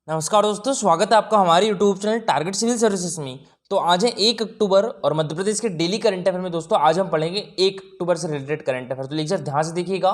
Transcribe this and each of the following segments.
नमस्कार दोस्तों, स्वागत है आपका हमारे YouTube channel target civil services में। तो आज है 1 अक्टूबर और मध्य प्रदेश के डेली करंट अफेयर में दोस्तों आज हम पढ़ेंगे 1 अक्टूबर से रिलेटेड करंट अफेयर। तो लेक्चर ध्यान से देखिएगा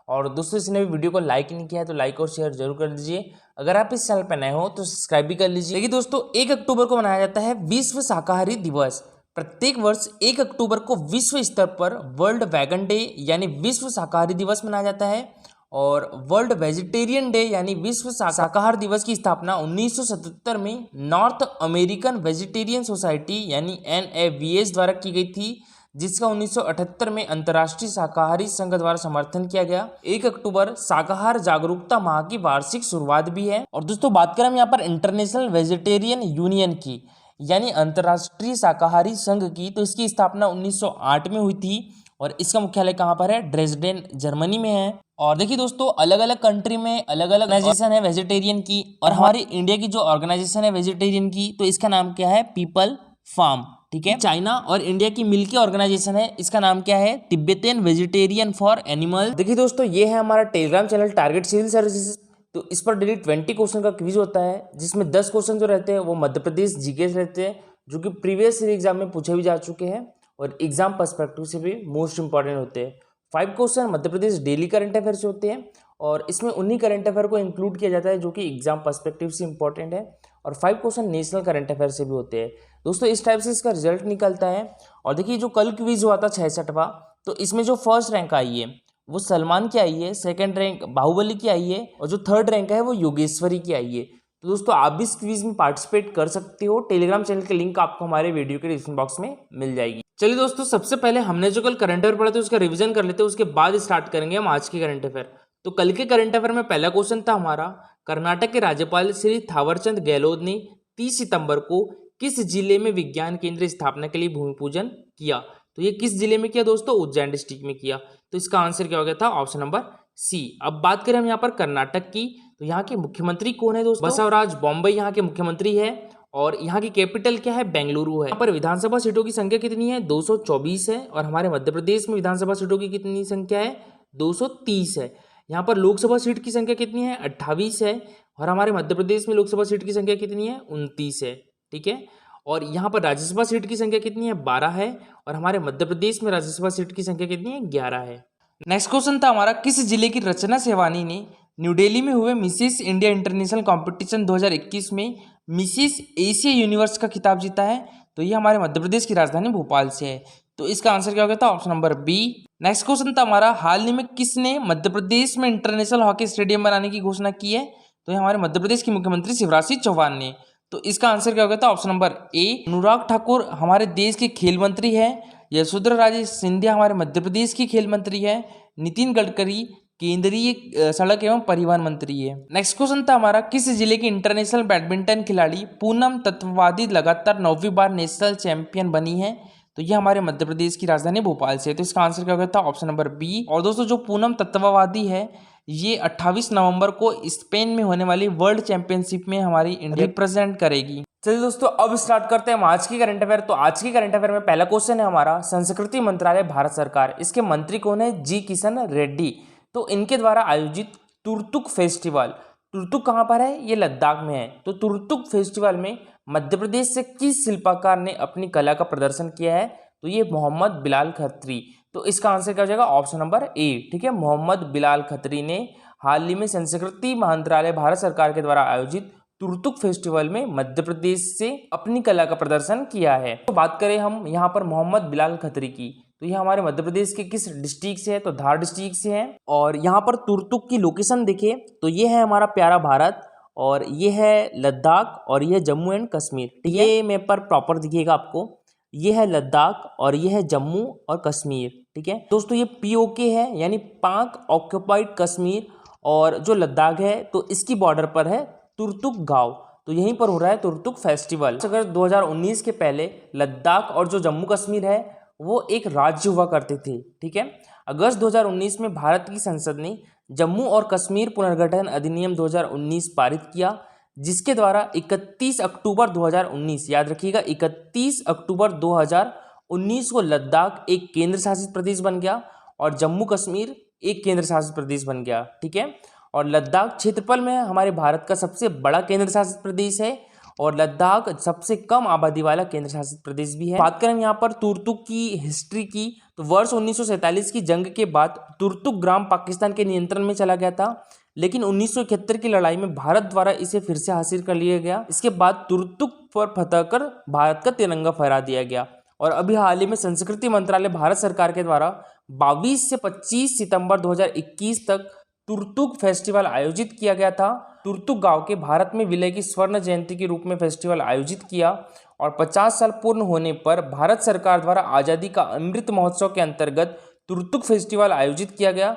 और दोस्तों इसने भी वीडियो को लाइक नहीं किया है तो लाइक और शेयर जरूर कर दीजिए। अगर आप इस चैनल पर नए हो तो सब्सक्राइब भी कर लीजिए। देखिए दोस्तों, 1 अक्टूबर को मनाया जाता है विश्व शाकाहारी दिवस। प्रत्येक वर्ष 1 अक्टूबर को विश्व स्तर पर वर्ल्ड वैगन डे यानी विश्व शाकाहारी दिवस मनाया जाता है और वर्ल्ड वेजिटेरियन डे यानी विश्व शाकाहार दिवस की स्थापना 1977 में नॉर्थ अमेरिकन वेजिटेरियन सोसाइटी यानी NAVS द्वारा की गई थी, जिसका 1978 में अंतर्राष्ट्रीय शाकाहारी संघ द्वारा समर्थन किया गया। 1 अक्टूबर शाकाहार जागरूकता माह की वार्षिक शुरुआत भी है। और दोस्तों बात करें हम यहाँ पर इंटरनेशनल वेजिटेरियन यूनियन की यानी अंतर्राष्ट्रीय शाकाहारी संघ की, तो इसकी स्थापना 1908 में हुई थी और इसका मुख्यालय कहाँ पर है? ड्रेसडेन जर्मनी में है। और देखिए दोस्तों, अलग अलग कंट्री में अलग अलग ऑर्गेनाइजेशन है वेजिटेरियन की, और हमारी इंडिया की जो ऑर्गेनाइजेशन है वेजिटेरियन की, तो इसका नाम क्या है? People farm. ठीक है। चाइना और इंडिया की मिलकर ऑर्गेनाइजेशन है, इसका नाम क्या है? Tibetan vegetarian for animal. देखिए दोस्तों, ये है हमारा Telegram channel target civil services. तो इस पर डेली 20 क्वेश्चन का क्विज होता है, जिसमें 10 क्वेश्चन जो रहते हैं वो मध्य प्रदेश जीके रहते हैं, जो कि प्रीवियस ईयर एग्जाम में पूछे भी जा चुके हैं और एग्जाम पर्सपेक्टिव से भी मोस्ट इंपॉर्टेंट होते हैं। 5 question Madhya Pradesh daily current affair से होते हैं और इसमें उन्हीं करंट अफेयर को इंक्लूड किया जाता है जो कि एग्जाम पर्सपेक्टिव से इंपॉर्टेंट है, और 5 क्वेश्चन नेशनल करंट अफेयर से भी होते हैं। दोस्तों इस टाइप से इसका रिजल्ट निकलता है। और देखिए, जो कल क्विज हुआ था 66वां, तो इसमें जो फर्स्ट रैंक आई है वो सलमान की आई है, सेकंड रैंक बाहुबली की आई है और जो थर्ड रैंक है वो योगेश्वरी की आई है। तो दोस्तों आप भी इस क्विज में पार्टिसिपेट कर सकते हो। टेलीग्राम चैनल की लिंक आपको हमारे वीडियो के डिस्क्रिप्शन बॉक्स में मिल जाएगी। चलिए दोस्तों, सबसे पहले हमने जो कल करंट अफेयर पढ़ा था उसका रिवीजन कर लेते हैं, उसके बाद स्टार्ट करेंगे हम आज के करंट अफेयर। तो कल के करंट अफेयर में पहला क्वेश्चन था हमारा, कर्नाटक के राज्यपाल श्री थावरचंद गहलोत ने 30 सितंबर को किस जिले में विज्ञान केंद्र स्थापना के लिए भूमि पूजन किया? तो ये किस जिले में किया दोस्तों? उज्जैन डिस्ट्रिक्ट में किया। तो इसका आंसर क्या हो गया था? Option number C. अब बात करें हम यहाँ पर कर्नाटक की, तो यहाँ के मुख्यमंत्री कौन है दोस्तों? बसवराज बोम्मई यहाँ के मुख्यमंत्री है और यहाँ की कैपिटल क्या है? बेंगलुरु है। यहाँ पर विधानसभा सीटों की संख्या कितनी है? 224 है। और हमारे मध्य प्रदेश में विधानसभा सीटों की कितनी संख्या है? 230 है। यहाँ पर लोकसभा सीट की संख्या कितनी है? 28 है। और हमारे मध्य प्रदेश में लोकसभा सीट की संख्या कितनी है? 29 है। ठीक है। और यहाँ पर राज्यसभा सीट की संख्या कितनी है? 12 है। और हमारे मध्य प्रदेश में राज्यसभा सीट की संख्या कितनी है? 11 है। नेक्स्ट क्वेश्चन था हमारा, किस जिले की रचना सेवानी ने न्यू दिल्ली में हुए मिसेस इंडिया इंटरनेशनल कंपटीशन 2021 में मिसेस एशिया यूनिवर्स का खिताब जीता है? तो ये हमारे मध्य प्रदेश की राजधानी भोपाल से है। तो इसका आंसर क्या हो गया था? Option number B. Next question था हमारा, हाल ही में किसने मध्य प्रदेश में इंटरनेशनल हॉकी स्टेडियम बनाने की घोषणा की है? तो ये हमारे मध्य प्रदेश के मुख्यमंत्री शिवराज सिंह चौहान ने। तो इसका आंसर क्या हो गया था? Option number A. Anurag Thakur हमारे देश के खेल मंत्री है, यशोधरा राजे सिंधिया हमारे मध्य प्रदेश की खेल मंत्री है, नितिन गडकरी केंद्रीय सड़क एवं परिवहन मंत्री है। नेक्स्ट क्वेश्चन था हमारा, किस जिले की इंटरनेशनल बैडमिंटन खिलाड़ी पूनम तत्ववादी लगातार 9वीं बार नेशनल चैंपियन बनी है? तो ये हमारे मध्य प्रदेश की राजधानी भोपाल से है। तो इसका आंसर क्या हो गया था? Option number B. और दोस्तों जो पूनम तत्ववादी है, ये 28 नवंबर को स्पेन में होने वाली वर्ल्ड चैंपियनशिप में हमारी इंडिया रिप्रेजेंट करेगी। चलिए दोस्तों, अब स्टार्ट करते हैं हम आज की करंट अफेयर। तो आज की करंट अफेयर में पहला क्वेश्चन है हमारा, संस्कृति मंत्रालय भारत सरकार, इसके मंत्री कौन है? जी किशन रेड्डी। तो इनके द्वारा आयोजित तुर्तुक फेस्टिवल, तुर्तुक कहाँ पर है? ये लद्दाख में है। तो तुर्तुक फेस्टिवल में मध्य प्रदेश से किस शिल्पकार ने अपनी कला का प्रदर्शन किया है? तो ये मोहम्मद बिलाल खत्री। तो इसका आंसर क्या हो जाएगा? ऑप्शन नंबर ए। ठीक है, मोहम्मद बिलाल खत्री ने हाल ही में संस्कृति मंत्रालय भारत सरकार के द्वारा आयोजित तुर्तुक फेस्टिवल में मध्य प्रदेश से अपनी कला का प्रदर्शन किया है। तो बात करें हम यहाँ पर मोहम्मद बिलाल खत्री की, तो ये हमारे मध्य प्रदेश के किस डिस्ट्रिक्ट से है? तो धार डिस्ट्रिक्ट से है। और यहाँ पर तुर्तुक की लोकेशन देखें तो ये है हमारा प्यारा भारत, और ये है लद्दाख, और ये है जम्मू एंड कश्मीर। ठीक है, ये मैप पर प्रॉपर दिखेगा आपको, ये है लद्दाख और ये है जम्मू और कश्मीर। ठीक है दोस्तों, ये POK है यानी पाक ऑक्युपाइड कश्मीर, और जो लद्दाख है तो इसकी बॉर्डर पर है तुर्तुक गांव। तो यहीं पर हो रहा है तुर्तुक फेस्टिवल। अगर 2019 के पहले लद्दाख और जो जम्मू कश्मीर है वो एक राज्य हुआ करते थे। ठीक है, अगस्त 2019 में भारत की संसद ने जम्मू और कश्मीर पुनर्गठन अधिनियम 2019 पारित किया, जिसके द्वारा 31 अक्टूबर 2019, याद रखिएगा 31 अक्टूबर 2019 को लद्दाख एक केंद्र शासित प्रदेश बन गया और जम्मू कश्मीर एक केंद्र शासित प्रदेश बन गया। ठीक है, और लद्दाख क्षेत्रफल में हमारे भारत का सबसे बड़ा केंद्र शासित प्रदेश है और लद्दाख सबसे कम आबादी वाला केंद्र शासित प्रदेश भी है। बात करें यहाँ पर तुर्तुक की हिस्ट्री की, तो वर्ष 1947 की जंग के बाद तुर्तुक ग्राम पाकिस्तान के नियंत्रण में चला गया था, लेकिन 1971 की लड़ाई में भारत द्वारा इसे फिर से हासिल कर लिया गया। इसके बाद तुर्तुक पर फतह कर भारत का तिरंगा फहरा दिया गया। और अभी हाल ही में संस्कृति मंत्रालय भारत सरकार के द्वारा 22 से 25 सितंबर 2021 तक तुर्तुक फेस्टिवल आयोजित किया गया था। तुर्तुक गांव के भारत में विलय की स्वर्ण जयंती के रूप में फेस्टिवल आयोजित किया और 50 साल पूर्ण होने पर भारत सरकार द्वारा आज़ादी का अमृत महोत्सव के अंतर्गत तुर्तुक फेस्टिवल आयोजित किया गया।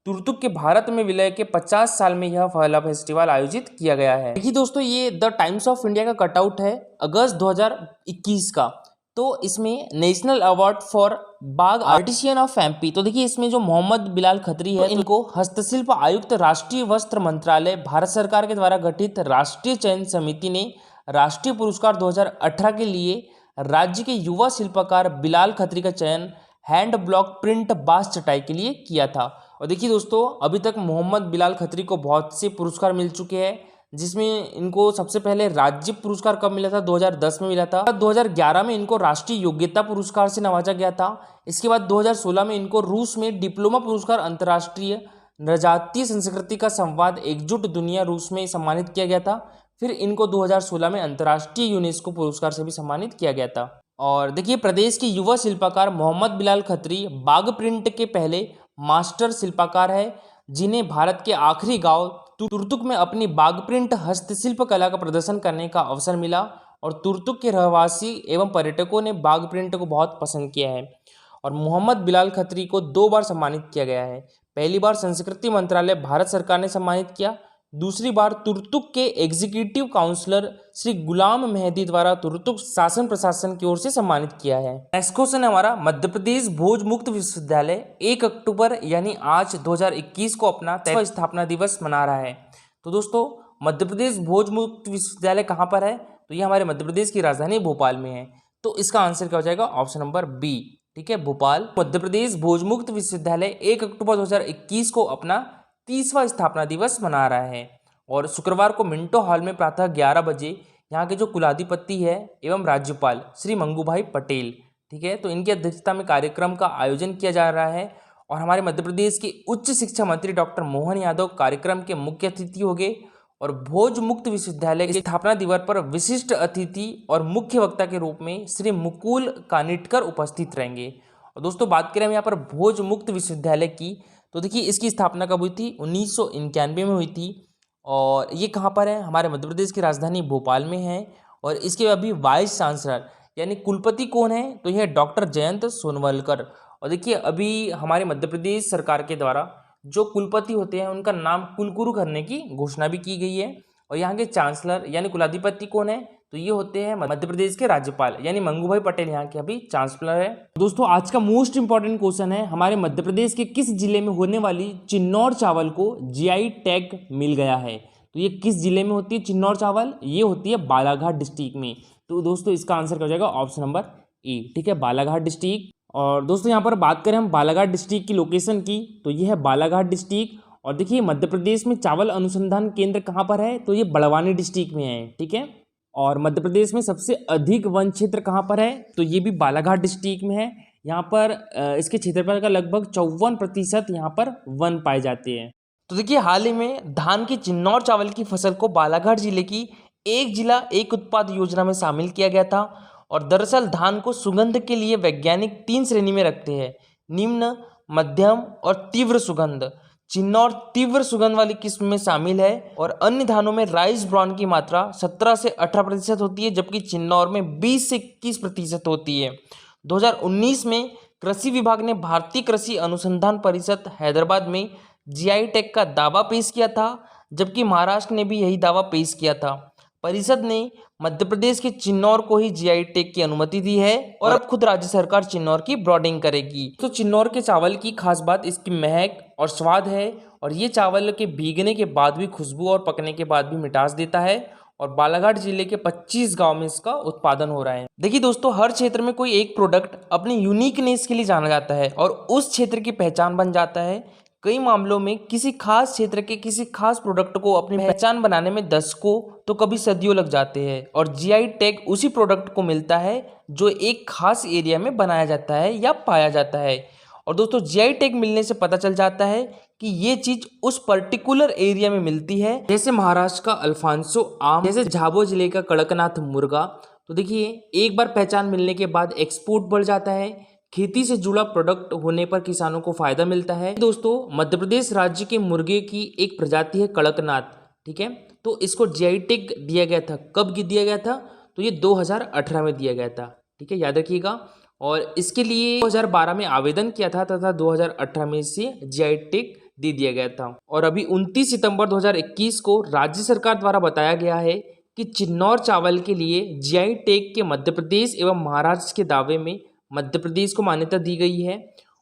तुर्तुक के भारत में विलय के 50 साल में यह पहला फेस्टिवल आयोजित किया गया है। देखिए दोस्तों, ये द टाइम्स ऑफ इंडिया का कटआउट है अगस्त 2021 का। तो इसमें national award for Bagh artisan of MP, तो देखिए इसमें जो मोहम्मद बिलाल खत्री है, इनको हस्तशिल्प आयुक्त राष्ट्रीय वस्त्र मंत्रालय भारत सरकार के द्वारा गठित राष्ट्रीय चयन समिति ने राष्ट्रीय पुरस्कार 2018 के लिए राज्य के युवा शिल्पकार बिलाल खत्री का चयन हैंड ब्लॉक प्रिंट बांस चटाई के लिए किया था। और देखिए दोस्तों, अभी तक मोहम्मद बिलाल खत्री को बहुत से पुरस्कार मिल चुके हैं, जिसमें इनको सबसे पहले राज्य पुरस्कार कब मिला था, 2010 में मिला था। 2011 में इनको राष्ट्रीय योग्यता पुरस्कार से नवाजा गया था। इसके बाद 2016 में इनको रूस में डिप्लोमा पुरस्कार अंतर्राष्ट्रीय नृजातीय संस्कृति का संवाद एकजुट दुनिया रूस में सम्मानित किया गया था। फिर इनको 2016 में अंतर्राष्ट्रीय यूनेस्को पुरस्कार से भी सम्मानित किया गया था। और देखिए, प्रदेश के युवा शिल्पकार मोहम्मद बिलाल खत्री बाग प्रिंट के पहले मास्टर शिल्पकार है, जिन्हें भारत के आखिरी गांव तुर्तुक में अपनी बाग प्रिंट हस्तशिल्प कला का प्रदर्शन करने का अवसर मिला और तुर्तुक के रहवासी एवं पर्यटकों ने बाग प्रिंट को बहुत पसंद किया है। और मोहम्मद बिलाल खत्री को 2 बार सम्मानित किया गया है। पहली बार संस्कृति मंत्रालय भारत सरकार ने सम्मानित किया, दूसरी बार तुर्तुक के एग्जीक्यूटिव काउंसलर श्री गुलाम मेहदी द्वारा तुर्तुक शासन प्रशासन की ओर से सम्मानित किया है। नेक्स्ट क्वेश्चन है हमारा, मध्य प्रदेश भोज मुक्त विश्वविद्यालय 1 अक्टूबर यानी आज 2021 को अपना 63वां स्थापना दिवस मना रहा है। तो दोस्तों, मध्य प्रदेश भोज मुक्त विश्वविद्यालय कहाँ पर है, तो ये हमारे मध्य प्रदेश की राजधानी भोपाल में है। तो इसका आंसर क्या हो जाएगा, ऑप्शन नंबर बी, ठीक है, भोपाल। मध्य प्रदेश भोज मुक्त विश्वविद्यालय 1 अक्टूबर 2021 को अपना 30वां स्थापना दिवस मना रहा है और शुक्रवार को मिंटो हॉल में प्रातः 11 बजे यहाँ के जो कुलाधिपति है एवं राज्यपाल श्री मंगूभाई पटेल, ठीक है, तो इनकी अध्यक्षता में कार्यक्रम का आयोजन किया जा रहा है। और हमारे मध्य प्रदेश के उच्च शिक्षा मंत्री डॉक्टर मोहन यादव कार्यक्रम के मुख्य अतिथि होंगे और भोज मुक्त विश्वविद्यालय के स्थापना दिवस पर विशिष्ट अतिथि और मुख्य वक्ता के रूप में श्री मुकुल कानिटकर उपस्थित रहेंगे। और दोस्तों, बात करें हम यहाँ पर भोज मुक्त विश्वविद्यालय की, तो देखिए इसकी स्थापना कब हुई थी, 1991 में हुई थी और ये कहाँ पर है, हमारे मध्य प्रदेश की राजधानी भोपाल में है। और इसके अभी वाइस चांसलर यानी कुलपति कौन है, तो यह डॉक्टर जयंत सोनवलकर। और देखिए अभी हमारे मध्य प्रदेश सरकार के द्वारा जो कुलपति होते हैं उनका नाम कुलगुरु करने की घोषणा भी की गई है। और यहाँ के चांसलर यानी कुलाधिपति कौन है, तो ये होते हैं मध्य प्रदेश के राज्यपाल यानी मंगूभाई पटेल यहाँ के अभी चांसलर है। दोस्तों, आज का मोस्ट इंपॉर्टेंट क्वेश्चन है, हमारे मध्य प्रदेश के किस जिले में होने वाली चिन्नौर चावल को जीआई टैग मिल गया है। तो ये किस जिले में होती है चिन्नौर चावल, ये होती है बालाघाट डिस्ट्रिक्ट में। तो दोस्तों, इसका आंसर क्या हो जाएगा, ऑप्शन नंबर ए, ठीक है, बालाघाट डिस्ट्रिक्ट। और दोस्तों, यहाँ पर बात करें हम बालाघाट डिस्ट्रिक्ट की लोकेशन की, तो ये है बालाघाट डिस्ट्रिक्ट। और देखिए मध्य प्रदेश में चावल अनुसंधान केंद्र कहाँ पर है, तो ये बड़वानी डिस्ट्रिक्ट में है, ठीक है। और मध्य प्रदेश में सबसे अधिक वन क्षेत्र कहाँ पर है, तो ये भी बालाघाट डिस्ट्रिक्ट में है। यहाँ पर इसके क्षेत्रफल का लगभग 54% यहाँ पर वन पाए जाते हैं। तो देखिए हाल ही में धान की चिन्नौर चावल की फसल को बालाघाट जिले की एक जिला एक उत्पाद योजना में शामिल किया गया था। और दरअसल धान को सुगंध के लिए वैज्ञानिक 3 श्रेणी में रखते हैं, निम्न, मध्यम और तीव्र सुगंध। चिन्नौर तीव्र सुगंध वाली किस्म में शामिल है और अन्य धानों में राइस ब्राउन की मात्रा 17 से 18% होती है, जबकि चिन्नौर में 20 से 21% होती है। 2019 में कृषि विभाग ने भारतीय कृषि अनुसंधान परिषद हैदराबाद में जीआई टैग का दावा पेश किया था, जबकि महाराष्ट्र ने भी यही दावा पेश किया था। परिषद ने मध्य प्रदेश के चिन्नौर को ही जीआई टैग की अनुमति दी है और अब खुद राज्य सरकार चिन्नौर की ब्रांडिंग करेगी। तो चिन्नौर के चावल की खास बात इसकी महक और स्वाद है और ये चावल के भीगने के बाद भी खुशबू और पकने के बाद भी मिठास देता है। और बालाघाट जिले के 25 गांव में इसका उत्पादन हो रहा है। देखिए दोस्तों, हर क्षेत्र में कोई एक प्रोडक्ट अपने यूनिकनेस के लिए जाना जाता है और उस क्षेत्र की पहचान बन जाता है। कई मामलों में किसी खास क्षेत्र के किसी खास प्रोडक्ट को अपनी पहचान बनाने में दशकों तो कभी सदियों लग जाते हैं, और जीआई टैग उसी प्रोडक्ट को मिलता है जो एक खास एरिया में बनाया जाता है या पाया जाता है। और दोस्तों जीआई टैग मिलने से पता चल जाता है कि ये चीज उस पर्टिकुलर एरिया में मिलती है, जैसे महाराष्ट्र का अल्फांसो आम, जैसे झाबुआ जिले का कड़कनाथ मुर्गा। तो देखिए, एक बार पहचान मिलने के बाद एक्सपोर्ट बढ़ जाता है, खेती से जुड़ा प्रोडक्ट होने पर किसानों को फायदा मिलता है। दोस्तों, मध्य प्रदेश राज्य के मुर्गे की एक प्रजाति है कड़कनाथ, ठीक है। तो इसको जीआई टैग दिया गया था। कब दिया गया था? तो ये 2018 में दिया गया था, ठीक है, याद रखिएगा। और इसके लिए 2012 में आवेदन किया था तथा 2018 में इसे जीआई टैग दे दिया गया था। और अभी 29 सितंबर 2021 को राज्य सरकार द्वारा बताया गया है कि चिन्नौर चावल के लिए जीआई टैग के मध्य प्रदेश एवं महाराष्ट्र के दावे में मध्य प्रदेश को मान्यता दी गई है।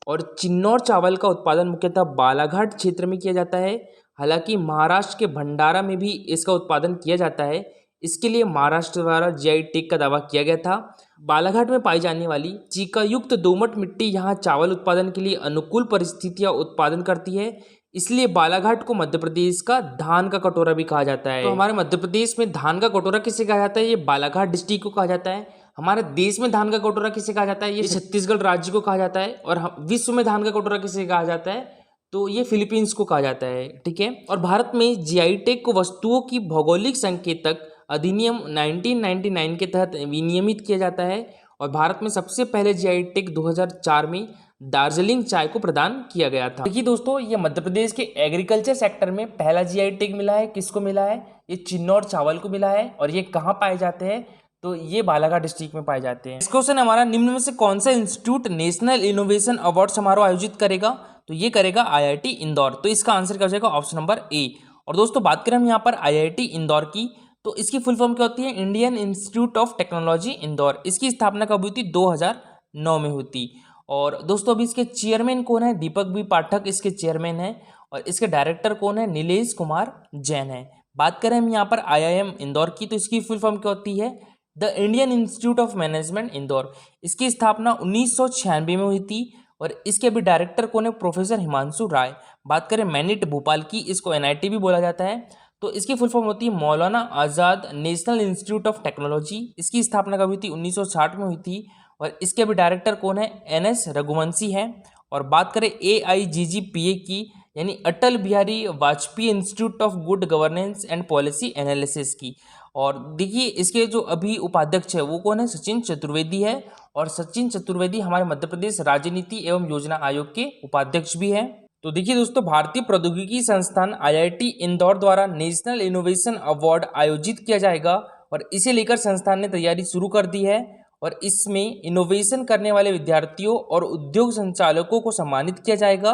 और चिन्नौर चावल का उत्पादन मुख्यतः बालाघाट क्षेत्र में किया जाता है। हालांकि महाराष्ट्र के भंडारा में भी इसका उत्पादन किया जाता है। इसके लिए महाराष्ट्र द्वारा जीआई टैग का दावा किया गया था। बालाघाट में पाई जाने वाली चीकायुक्त दोमट मिट्टी यहाँ चावल उत्पादन के लिए अनुकूल परिस्थितियां उत्पादन करती है, इसलिए बालाघाट को मध्य प्रदेश का धान का कटोरा भी कहा जाता है। तो हमारे मध्य प्रदेश में धान का कटोरा किसे कहा जाता है? ये बालाघाट डिस्ट्रिक्ट को कहा जाता है। हमारे देश में धान का कटोरा किसे कहा जाता है? ये छत्तीसगढ़ राज्य को कहा जाता है। और विश्व में धान का कटोरा किसे कहा जाता है? तो ये फिलीपींस को कहा जाता है, ठीक है। और भारत में जीआई टैग को वस्तुओं की भौगोलिक संकेतक अधिनियम 1999 के तहत विनियमित किया जाता है। और भारत में सबसे पहले जीआई टैग 2004 में दार्जिलिंग चाय को प्रदान किया गया था। देखिए दोस्तों, ये मध्य प्रदेश के एग्रीकल्चर सेक्टर में पहला जीआई टैग मिला है। किसको मिला है? ये चिन्नौर चावल को मिला है। और ये कहाँ पाए जाते हैं? तो ये बालाघाट डिस्ट्रिक्ट में पाए जाते हैं। इस क्वेश्चन हमारा, निम्न में से कौन सा इंस्टीट्यूट नेशनल इनोवेशन अवार्ड समारोह आयोजित करेगा? तो ये करेगा आईआईटी इंदौर। तो इसका आंसर क्या हो जाएगा? ऑप्शन नंबर ए। और दोस्तों, बात करें हम यहाँ पर आईआईटी इंदौर की, तो इसकी फुल फॉर्म क्या होती है? Indian institute of technology Indore. इसकी स्थापना कब हुई थी? 2009 में हुई थी। और दोस्तों, अभी इसके चेयरमैन कौन है? दीपक बी पाठक इसके चेयरमैन है। और इसके डायरेक्टर कौन है? नीलेश कुमार जैन है। बात करें हम यहाँ पर आईआईएम इंदौर की, तो इसकी फुल फॉर्म क्या होती है? The Indian institute of management Indore. इसकी स्थापना 1996 में हुई थी। और इसके अभी डायरेक्टर कौन है? प्रोफेसर हिमांशु राय। बात करें मैनिट भोपाल की, इसको एनआईटी भी बोला जाता है। तो इसकी फुल फॉर्म होती है मौलाना आज़ाद नेशनल इंस्टीट्यूट ऑफ टेक्नोलॉजी। इसकी स्थापना कब हुई थी? 1960 में हुई थी। और इसके अभी डायरेक्टर कौन है? एनएस रघुवंशी है। और बात करें एआईजीजीपीए की, यानी Atal Bihari Vajpayee institute of good governance and policy analysis की। और देखिए, इसके जो अभी उपाध्यक्ष है वो कौन है? सचिन चतुर्वेदी है। और सचिन चतुर्वेदी हमारे मध्य प्रदेश राजनीति एवं योजना आयोग के उपाध्यक्ष भी है। तो देखिए दोस्तों, भारतीय प्रौद्योगिकी संस्थान आईआईटी इंदौर द्वारा नेशनल इनोवेशन अवार्ड आयोजित किया जाएगा। और इसे लेकर संस्थान ने तैयारी शुरू कर दी है। और इसमें इनोवेशन करने वाले विद्यार्थियों और उद्योग संचालकों को सम्मानित किया जाएगा।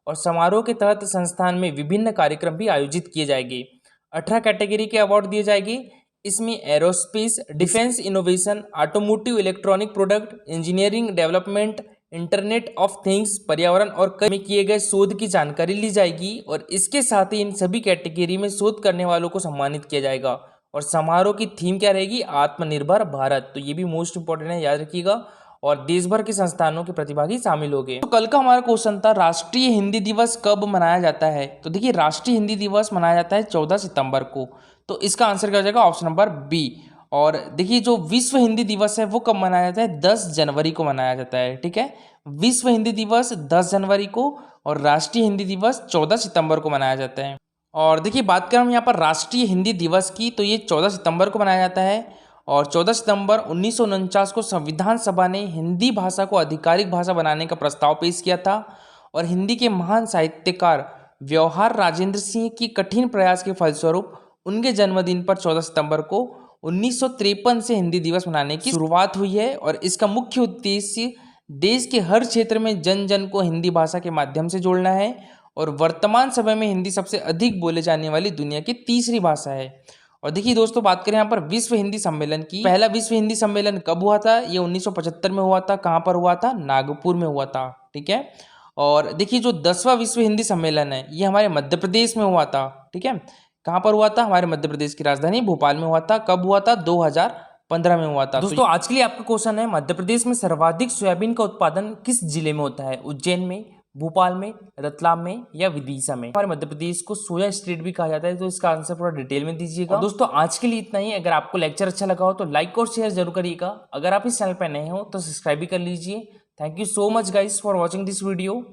और समारोह के तहत संस्थान में विभिन्न कार्यक्रम भी आयोजित किए जाएंगे। 18 कैटेगरी के अवार्ड दिए जाएंगे। इसमें aerospace, defence innovation, automotive electronic product, engineering development, internet of things, पर्यावरण और कई में किए गए शोध की जानकारी ली जाएगी। और इसके साथ ही इन सभी कैटेगरी में शोध करने वालों को सम्मानित किया जाएगा। और समारोह की थीम क्या रहेगी? आत्मनिर्भर भारत। तो ये भी मोस्ट इंपॉर्टेंट है, याद रखिएगा। और देश भर के संस्थानों के प्रतिभागी शामिल हो गए। तो कल का हमारा क्वेश्चन था, राष्ट्रीय हिंदी दिवस कब मनाया जाता है? तो देखिए, राष्ट्रीय हिंदी दिवस मनाया जाता है 14 सितंबर को। तो इसका आंसर क्या हो जाएगा? Option number B. और देखिए, जो विश्व हिंदी दिवस है वो कब मनाया जाता है? 10 जनवरी को मनाया जाता है, ठीक है। विश्व हिंदी दिवस 10 जनवरी को और राष्ट्रीय हिंदी दिवस 14 सितंबर को मनाया जाता है। और देखिए, बात करें हम यहाँ पर राष्ट्रीय हिंदी दिवस की, तो ये 14 सितंबर को मनाया जाता है। और 14 सितंबर 1949 को संविधान सभा ने हिंदी भाषा को आधिकारिक भाषा बनाने का प्रस्ताव पेश किया था। और हिंदी के महान साहित्यकार व्यवहार राजेंद्र सिंह की कठिन प्रयास के फलस्वरूप उनके जन्मदिन पर 14 सितंबर को 1953 से हिंदी दिवस मनाने की शुरुआत हुई है। और इसका मुख्य उद्देश्य देश के हर क्षेत्र में जन जन को हिंदी भाषा के माध्यम से जोड़ना है। और वर्तमान समय में हिंदी सबसे अधिक बोले जाने वाली दुनिया की तीसरी भाषा है। और देखिए दोस्तों, बात करें यहाँ पर विश्व हिंदी सम्मेलन की। पहला विश्व हिंदी सम्मेलन कब हुआ था? ये 1975 में हुआ था। कहाँ पर हुआ था? नागपुर में हुआ था, ठीक है। और देखिए, जो 10वां विश्व हिंदी सम्मेलन है ये हमारे मध्य प्रदेश में हुआ था, ठीक है। कहाँ पर हुआ था? हमारे मध्य प्रदेश की राजधानी भोपाल में हुआ था। कब हुआ था? 2015 में हुआ था। दोस्तों, आज के लिए आपका क्वेश्चन है, मध्य प्रदेश में सर्वाधिक सोयाबीन का उत्पादन किस जिले में होता है? उज्जैन में, भोपाल में, रतलाम में या विदिशा में। हमारे मध्य प्रदेश को सोया स्टेट भी कहा जाता है, तो इसका आंसर पूरा डिटेल में दीजिएगा। दोस्तों आज के लिए इतना ही। अगर आपको लेक्चर अच्छा लगा हो तो लाइक और शेयर जरूर करिएगा। अगर आप इस चैनल पर नए हो तो सब्सक्राइब भी कर लीजिए। Thank you so much guys for watching this video.